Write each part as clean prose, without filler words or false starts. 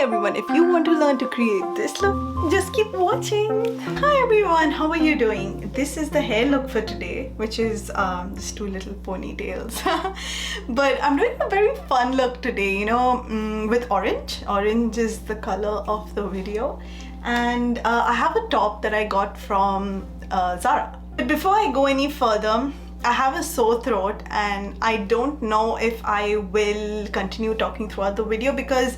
everyone, if you want to learn to create this look, just keep watching. Hi everyone, how are you doing? This is the hair look for today, which is just two little ponytails. But I'm doing a very fun look today, you know, with orange. Orange is the color of the video. And I have a top that I got from Zara. But before I go any further, I have a sore throat and I don't know if I will continue talking throughout the video, because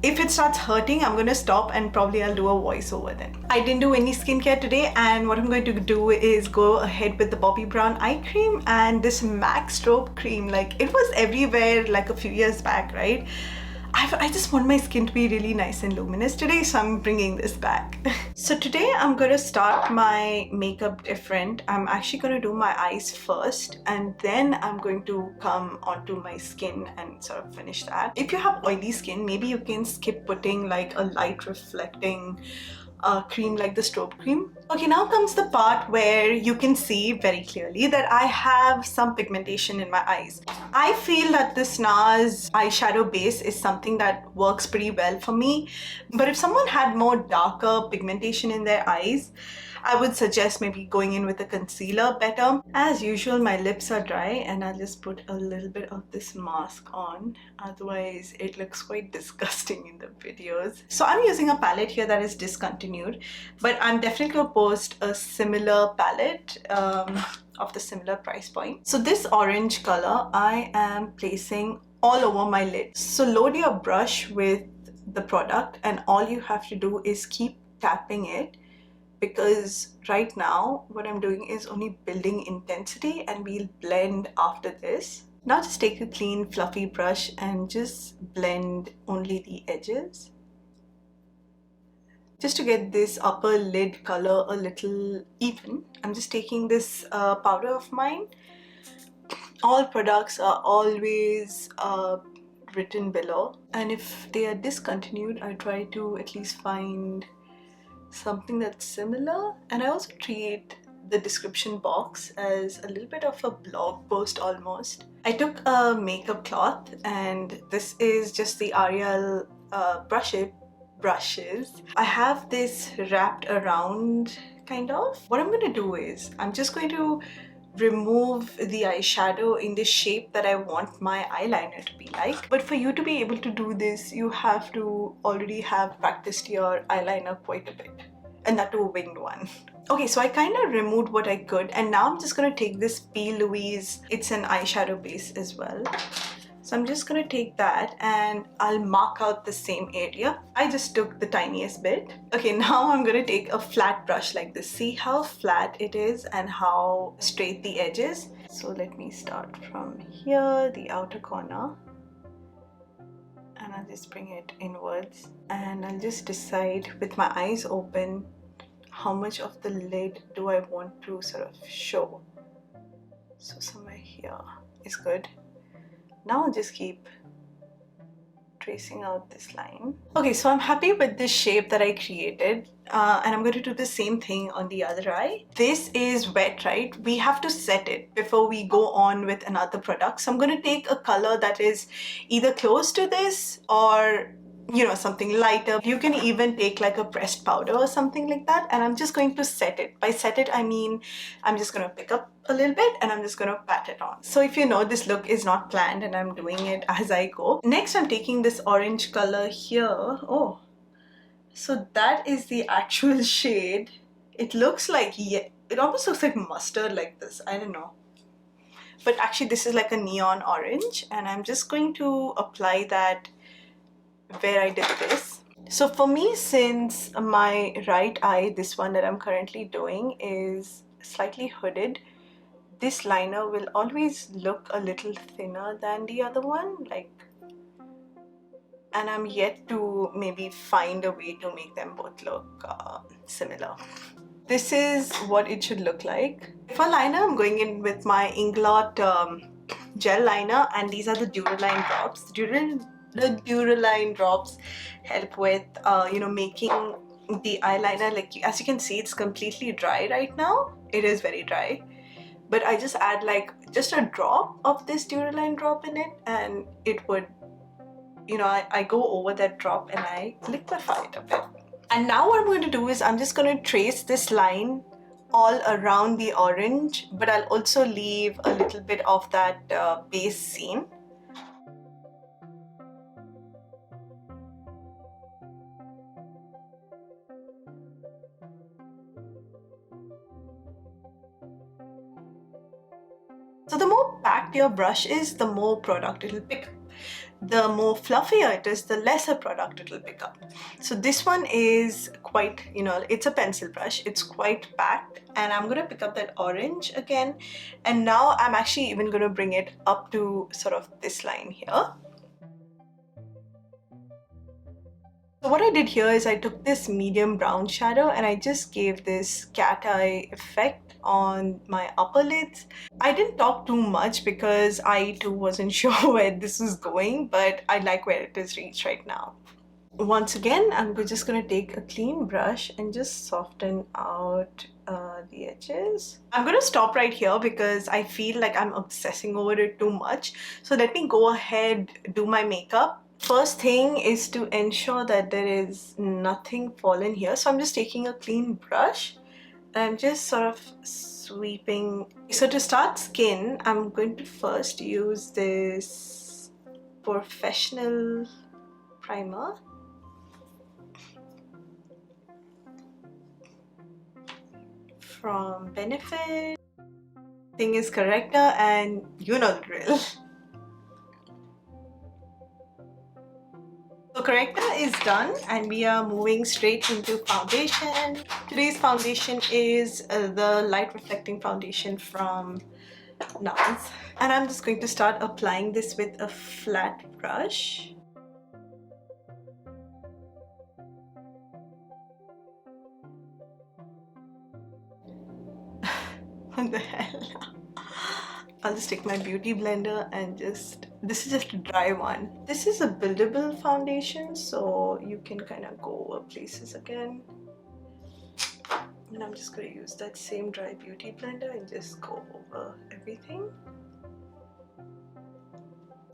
if it starts hurting, I'm gonna stop and probably I'll do a voiceover then. I didn't do any skincare today, and what I'm going to do is go ahead with the BOBBI brown eye cream and this MAC Strobe cream. Like, it was everywhere like a few years back, right? I just want my skin to be really nice and luminous today, so I'm bringing this back. So today I'm going to start my makeup different. I'm actually going to do my eyes first, and then I'm going to come onto my skin and sort of finish that. If you have oily skin, maybe you can skip putting like a light reflecting cream like the Strobe cream. Okay, now comes the part where you can see very clearly that I have some pigmentation in my eyes. I feel that this NARS eyeshadow base is something that works pretty well for me, but if someone had more darker pigmentation in their eyes, I would suggest maybe going in with a concealer better. As usual, my lips are dry and I'll just put a little bit of this mask on, otherwise it looks quite disgusting in the videos. So I'm using a palette here that is discontinued, but I'm definitely going to post a similar palette of the similar price point. So this orange color I am placing all over my lid. So load your brush with the product and all you have to do is keep tapping it, because right now what I'm doing is only building intensity and we'll blend after this. Now just take a clean fluffy brush and just blend only the edges, just to get this upper lid color a little even. I'm just taking this powder of mine. All products are always written below, and if they are discontinued, I try to at least find something that's similar. And I also treat the description box as a little bit of a blog post almost. I took a makeup cloth, and this is just the Ariel brushes. I have this wrapped around kind of. What I'm going to do is I'm just going to remove the eyeshadow in the shape that I want my eyeliner to be like. But for you to be able to do this, you have to already have practiced your eyeliner quite a bit, and that too a winged one. Okay, so I kind of removed what I could, and now I'm just going to take this P. Louise. It's an eyeshadow base as well. So I'm just going to take that and I'll mark out the same area. I just took the tiniest bit. Okay, now I'm going to take a flat brush like this. See how flat it is and how straight the edge is. So let me start from here, the outer corner. And I'll just bring it inwards. And I'll just decide with my eyes open how much of the lid do I want to sort of show. So somewhere here is good. Now I'll just keep tracing out this line. Okay, so I'm happy with this shape that I created, and I'm going to do the same thing on the other eye. This is wet, right? We have to set it before we go on with another product. So I'm going to take a color that is either close to this or, you know, something lighter. You can even take like a pressed powder or something like that, and I'm just going to set it. By set it, I mean I'm just going to pick up a little bit and I'm just going to pat it on. So if you know, this look is not planned and I'm doing it as I go. Next, I'm taking this orange color here. Oh, so that is the actual shade. It looks like, yeah, it almost looks like mustard like this. I don't know. But actually this is like a neon orange, and I'm just going to apply that where I did this. So for me, since my right eye, this one that I'm currently doing, is slightly hooded, this liner will always look a little thinner than the other one, like, and I'm yet to maybe find a way to make them both look similar. This is what it should look like. For liner, I'm going in with my Inglot gel liner, and these are the Duraline drops. The Duraline drops help with you know, making the eyeliner, like, as you can see, it's completely dry right now. It is very dry, but I just add like just a drop of this Duraline drop in it, and it would you know, I go over that drop and I liquefy it a bit. And now what I'm going to do is I'm just going to trace this line all around the orange, but I'll also leave a little bit of that base scene. So the more packed your brush is, the more product it'll pick up. The more fluffier it is, the lesser product it'll pick up. So this one is quite, you know, it's a pencil brush, it's quite packed, and I'm gonna pick up that orange again, and now I'm actually even gonna bring it up to sort of this line here. So what I did here is I took this medium brown shadow and I just gave this cat eye effect on my upper lids. I didn't talk too much because I too wasn't sure where this was going, but I like where it is reached right now. Once again, I'm just going to take a clean brush and just soften out the edges. I'm going to stop right here because I feel like I'm obsessing over it too much. So let me go ahead, do my makeup. First thing is to ensure that there is nothing fallen here. So I'm just taking a clean brush and I'm just sort of sweeping. So to start skin, I'm going to first use this Professional primer. From Benefit. Thing is corrector, and you know the drill. So corrector is done and we are moving straight into foundation. Today's foundation is the light reflecting foundation from NARS, and I'm just going to start applying this with a flat brush. What the hell? I'll just take my beauty blender and just, this is just a dry one. This is a buildable foundation, so you can kind of go over places again. And I'm just going to use that same dry beauty blender and just go over everything.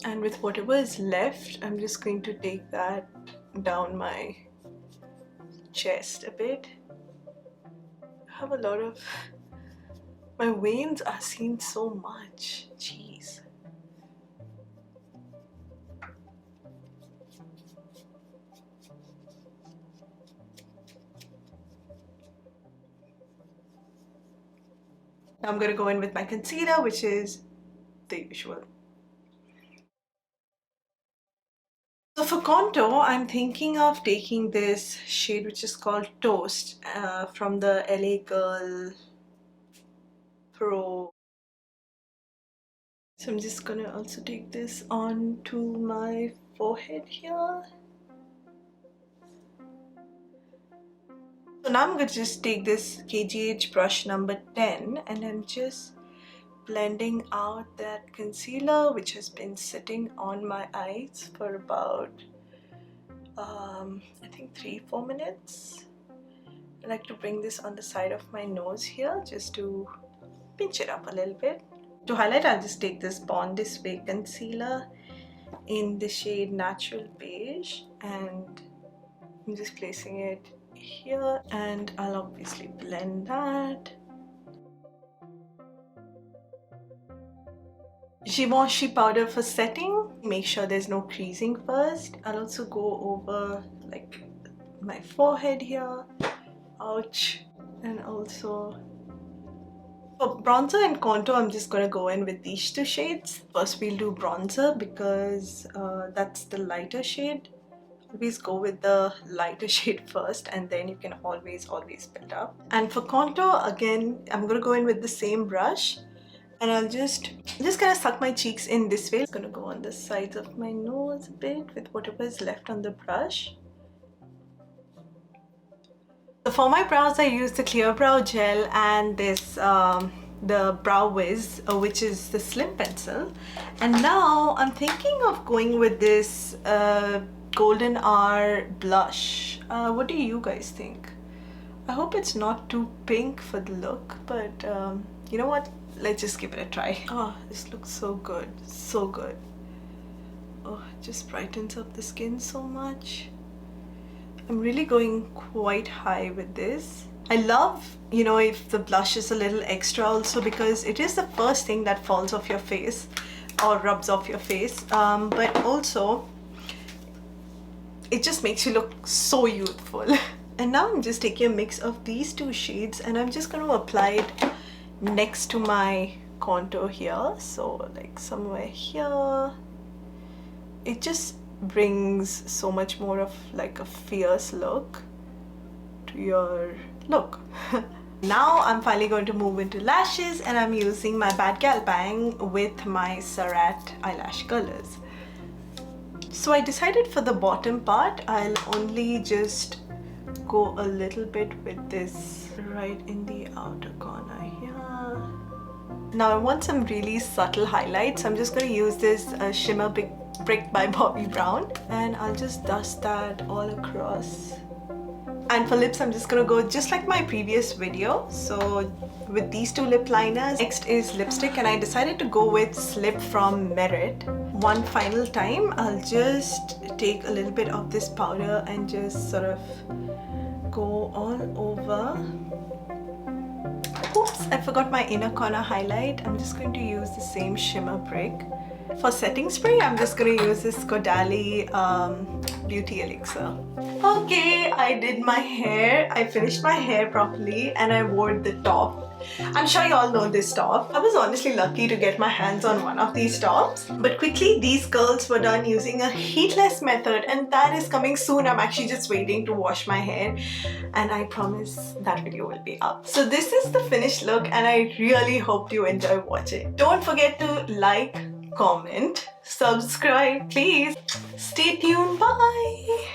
And with whatever is left, I'm just going to take that down my chest a bit. I have a lot of, my veins are seen so much. Jeez. Now I'm going to go in with my concealer, which is the usual. So for contour, I'm thinking of taking this shade which is called Toast from the LA Girl Pro. So I'm just gonna also take this onto my forehead here. So now I'm gonna just take this KGH brush number 10 and I'm just blending out that concealer which has been sitting on my eyes for about I think 3-4 minutes. I like to bring this on the side of my nose here just to pinch it up a little bit. To highlight, I'll just take this Born This Way concealer in the shade Natural Beige and I'm just placing it here, and I'll obviously blend that. Givenchy powder for setting. Make sure there's no creasing first. I'll also go over like my forehead here. Ouch. And also for bronzer and contour, I'm just gonna go in with these two shades. First we'll do bronzer because that's the lighter shade. Always go with the lighter shade first and then you can always build up. And for contour, again, I'm gonna go in with the same brush and I'll just kind of suck my cheeks in this way. I'm gonna go on the sides of my nose a bit with whatever is left on the brush. So for my brows, I use the Clear Brow Gel and this the Brow Wiz, which is the slim pencil. And now I'm thinking of going with this Golden Hour blush. What do you guys think? I hope it's not too pink for the look, but you know what? Let's just give it a try. Oh, this looks so good, so good. Oh, it just brightens up the skin so much. I'm really going quite high with this. I love, you know, if the blush is a little extra also, because it is the first thing that falls off your face or rubs off your face, but also it just makes you look so youthful. And now I'm just taking a mix of these two shades and I'm just going to apply it next to my contour here. So like somewhere here. It just brings so much more of like a fierce look to your look. Now I'm finally going to move into lashes, and I'm using my Bad Gal Bang with my Starrr eyelash colors. So I decided for the bottom part, I'll only just go a little bit with this right in the outer corner here. Now I want some really subtle highlights. I'm just going to use this Shimmer Big Brick by Bobbi Brown, and I'll just dust that all across. And for lips, I'm just gonna go just like my previous video, so with these two lip liners. Next is lipstick, and I decided to go with Slip from Merit. One final time, I'll just take a little bit of this powder and just sort of go all over. Oops, I forgot my inner corner highlight. I'm just going to use the same shimmer brick. For setting spray, I'm just going to use this Goldlite Beauty Elixir. Okay, I did my hair. I finished my hair properly and I wore the top. I'm sure you all know this top. I was honestly lucky to get my hands on one of these tops. But quickly, these curls were done using a heatless method, and that is coming soon. I'm actually just waiting to wash my hair, and I promise that video will be up. So this is the finished look, and I really hope you enjoy watching. Don't forget to like, comment, subscribe, please. Stay tuned. Bye.